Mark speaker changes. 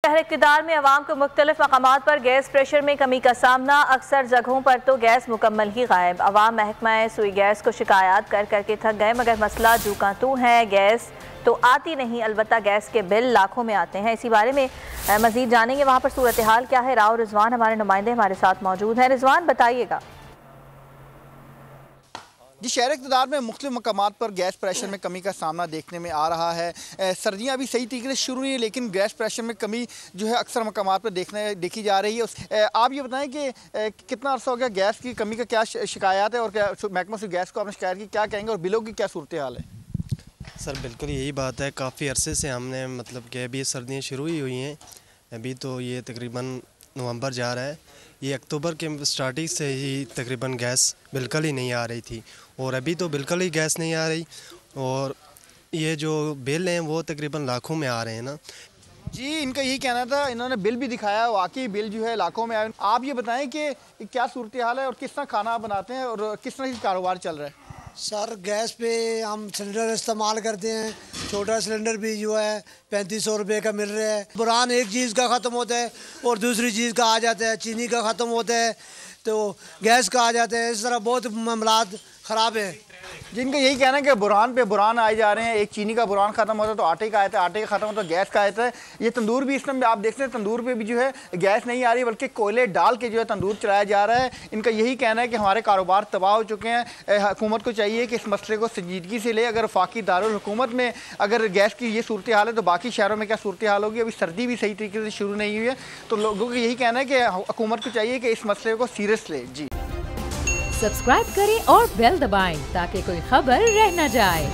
Speaker 1: शहर इक़्तिदार में अवाम को मुख्तलिफ मकामात पर गैस प्रेशर में कमी का सामना। अक्सर जगहों पर तो गैस मुकम्मल ही गायब। अवाम महकमा सुई गैस को शिकायत कर करके थक गए, मगर मसला जू का तू है, गैस तो आती नहीं, अलबत्ता गैस के बिल लाखों में आते हैं। इसी बारे में मजीद जानेंगे वहाँ पर सूरत हाल क्या है। राव रिजवान हमारे नुमाइंदे हमारे साथ मौजूद हैं। रिजवान, बताइएगा।
Speaker 2: जी, शहर इक़्तिदार में मुख्तलिफ मकामात पर गैस प्रेशर में कमी का सामना देखने में आ रहा है। सर्दियाँ अभी सही तरीके से शुरू नहीं है, लेकिन गैस प्रेशर में कमी जो है अक्सर मकामात पर देखी जा रही है। आप ये बताएं कि कितना अर्सा हो गया गैस की कमी का क्या शिकायत है और क्या महकमा से गैस को आपने शिकायत की, क्या कहेंगे, और बिलों की क्या सूरत हाल है?
Speaker 3: सर बिल्कुल यही बात है, काफ़ी अरसे से हमने मतलब कि अभी सर्दियाँ शुरू ही हुई हैं। अभी तो ये तकरीबन नवंबर जा रहा है, ये अक्टूबर के स्टार्टिंग से ही तकरीबन गैस बिल्कुल ही नहीं आ रही थी और अभी तो बिल्कुल ही गैस नहीं आ रही। और ये जो बिल हैं वो तकरीबन लाखों में आ रहे हैं ना।
Speaker 2: जी, इनका यही कहना था, इन्होंने बिल भी दिखाया, वाकई बिल जो है लाखों में आए। आप ये बताएं कि क्या सूरत हाल है और किस तरह खाना आप बनाते हैं और किस तरह की कारोबार चल रहा है?
Speaker 4: सर गैस पे हम सिलेंडर इस्तेमाल करते हैं, छोटा सिलेंडर भी जो है 3500 रुपये का मिल रहा है। बुरान एक चीज़ का ख़त्म होता है और दूसरी चीज़ का आ जाता है, चीनी का ख़त्म होता है तो गैस का आ जाता है। इस तरह बहुत मामलात ख़राब है।
Speaker 2: जिनका यही कहना है कि बुरान पे बुरान आए जा रहे हैं। एक चीनी का बुरान खत्म होता है तो आटे का आता है, आटे का खत्म होता है तो गैस का आता है। ये तंदूर भी इस टाइम आप देखते हैं, तंदूर पे भी जो है गैस नहीं आ रही, बल्कि कोयले डाल के जो है तंदूर चलाया जा रहा है। इनका यही कहना है कि हमारे कारोबार तबाह हो चुके हैं। हुकूमत को चाहिए कि इस मसले को संजीदगी से ले। अगर वफाकी दारुल हुकूमत में अगर गैस की ये सूरत हाल है तो बाकी शहरों में क्या सूरत हाल होगी? अभी सर्दी भी सही तरीके से शुरू नहीं हुई है, तो लोगों को यही कहना है कि हुकूमत को चाहिए कि इस मसले को सीरियस ले। जी,
Speaker 5: सब्सक्राइब करें और बेल दबाएं ताकि कोई खबर रह न जाए।